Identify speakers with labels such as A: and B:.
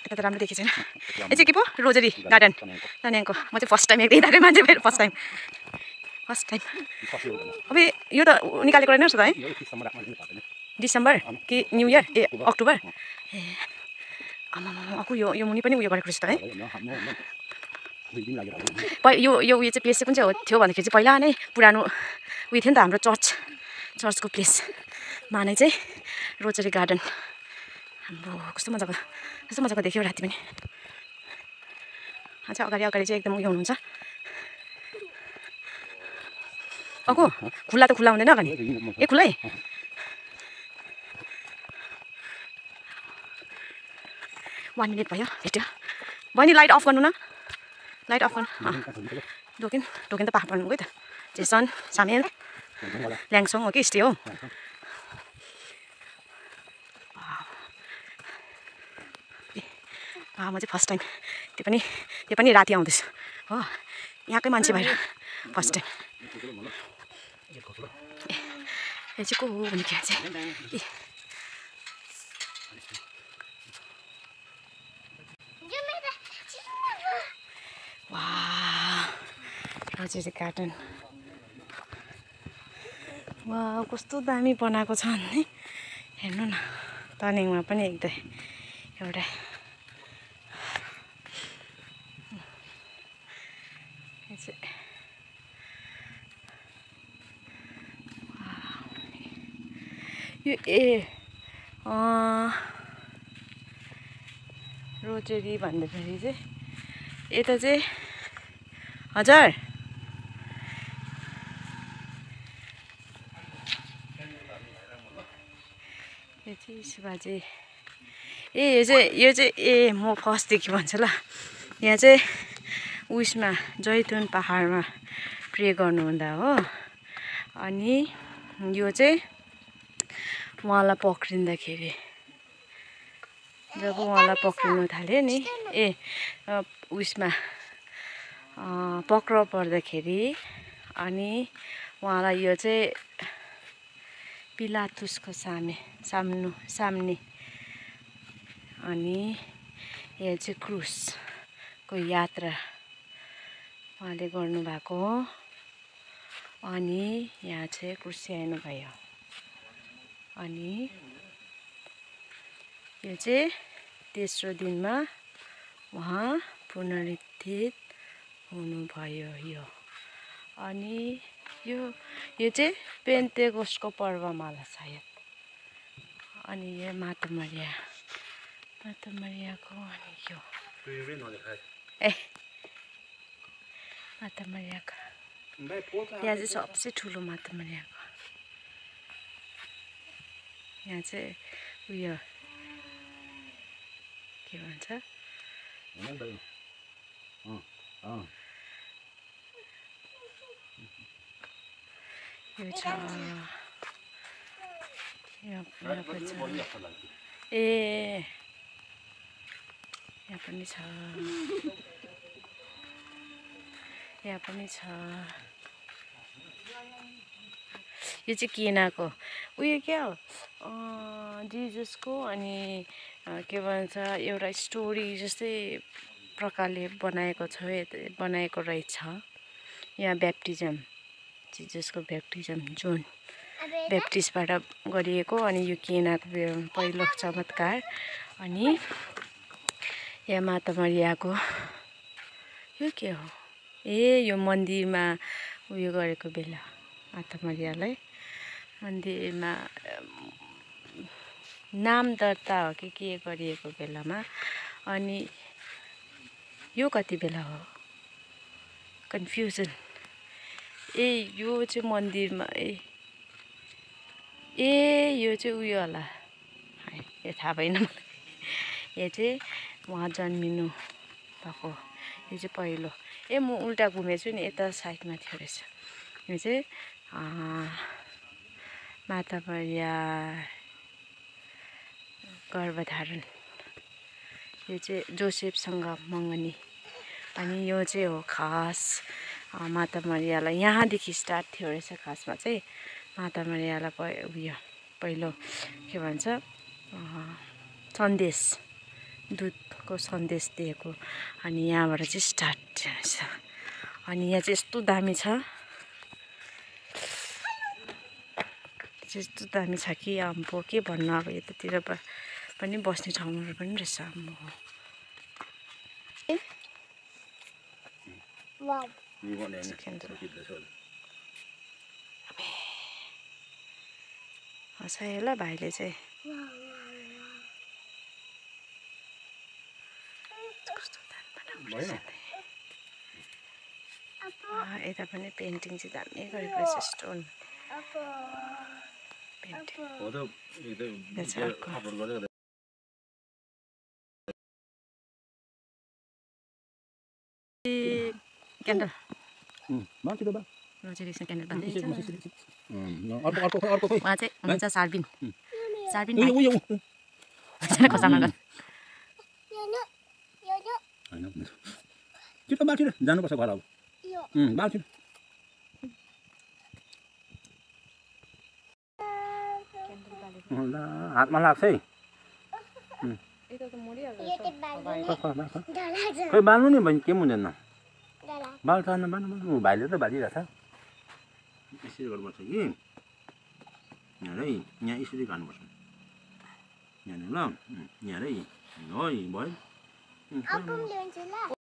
A: यता त राम्रो देखेको छैन यो चाहिँ के पो रोजरी गार्डन तन्याङको म चाहिँ फर्स्ट टाइम यतै गएको मान्छे फेरि फर्स्ट टाइम अब यो त निकालेको रहेन रहेछ त है डिसेम्बर कि न्यू इयर ए अक्टोबर ए आमा अकु यो मुनि पनि उयो गरेको रहेछ त है यो उयो चाहिँ प्लेस चाहिँ कुन चाहिँ हो थियो भन्दाखेरि चाहिँ पहिला नै पुरानो उयो थियो नि त हाम्रो चर्चको प्लेसमा नै चाहिँ रोजरी गार्डन हाम्रो कस्तो मजाको देख्यो राति पनि अच्छा अगाडि चाहिँ एकदम उयो हुनुहुन्छ अको खुल्ला त खुल्ला हुँदैन अगाडि ए खुल्लै 1 मिनट भयो भेट्यो बहिनी लाइट अफ गर्नु न लाइट अफ गर्नु दोकिन त पाहा पर्नु गयो त जेसन सामेल ल्याङसङ हो कि स्टे हो म चाहिँ फर्स्ट टाइम त्यो पनि राति आउँदैछु हो यहाँकै मान्छे भएर फर्स्ट टाइम यो चाहिँ को हो भने के चाहिँ रोजरी गार्डन वा कस्तो दामी बनाएको छ नि हेर्नु न तन्याङमा पनि एउटा यो रोजरी भन्दाखेरि चाहिँ यता चाहिँ हजुर यो चाहिँ शिवाजी यो चाहिँ म फर्स्टदेखि भन्छु ल यहाँ चाहिँ उयसमा जैतुन पहाडमा प्रे गर्नुहुँदा हो अनि यो चाहिँ उहाँलाई पक्रिँदाखेरि जब उहाँलाई पक्रिनु थाल्यो नि उयसमा पक्राउ पर्दाखेरि अनि उहाँलाई यो चाहिँ पिलातुसको सामने अनि यो चाहिँ क्रुसको यात्रा उहाँले गर्नुभएको हो अनि यहाँ चाहिँ क्रुसियाउनु भयो अनि यो चाहिँ तेस्रो दिनमा उहाँ पुनरुत्थित हुनुभयो यो अनि यो चाहिँ पेन्टेकोस्टको पर्वमा होला सायद अनि यो माता मरियाको अनि यो माता मरियाको यहाँ चाहिँ सबसे ठुलो माता मरियाको यहाँ चाहिँ उयो के भन्छ यो छ यहाँ पनि छ यो चाहिँ केनाको उयो क्या हो जिजसको अनि के भन्छ एउटा स्टोरी जस्तै प्रकारले बनाएको रहेछ यहाँ ब्याप्टिजम जिजसको ब्याप्टिजम जोन ब्याप्टिस्टबाट गरिएको अनि यो केनाको पहिलो चमत्कार अनि यहाँ माता मरियाको यो के हो यो मन्दिरमा उयो गरेको बेला माता मरियालाई मन्दिरमा नाम दर्ता हो कि के गरिएको बेलामा अनि यो कति बेला हो कन्फ्युजन यो चाहिँ मन्दिरमा यो चाहिँ उयो होला यो थाहा भएन मलाई यो चाहिँ उहाँ जन्मिनु भएको यो चाहिँ पहिलो म उल्टा घुमेछु नि यता साइडमा थियो रहेछ यो चाहिँ माता मरिया गर्भधारण यो चाहिँ जोसेफसँग मगनी अनि यो चाहिँ हो खास माता मरियालाई यहाँदेखि स्टार्ट थियो रहेछ खासमा चाहिँ माता मरियालाई उयो पहिलो के भन्छ सन्देश दुधको सन्देश दिएको। अनि यहाँबाट चाहिँ स्टार्ट छ। अनि यहाँ चाहिँ यस्तो दामी छ, यस्तो दामी छ कि अब के भन्नु। अब यतातिर पनि बस्ने ठाउँहरू पनि रहेछ। हँसायो होला भाइले चाहिँ। यता पनि पेन्टिङ चाहिँ दामी गरेको रहेछ, स्टोन पेन्टिङ। क्यान्डल रोजेरिक्सन क्यान्डल भन्दैछ। उहाँ चाहिँ हुनुहुन्छ सार्बिन खसामा गन
B: छिटो बाँचिर जानुपर्छ घर। अब बाँचिर हातमा लाग्छ है। खै बाल्नु नि बहिनी, के हुँदैन बाल छ बाल्नु। भाइले त बालिरहेछ। यसरी गर्नुपर्छ कि यहाँ है, यहाँ यसरी खानुपर्छ यहाँनिर ल। यहाँ है, भयो।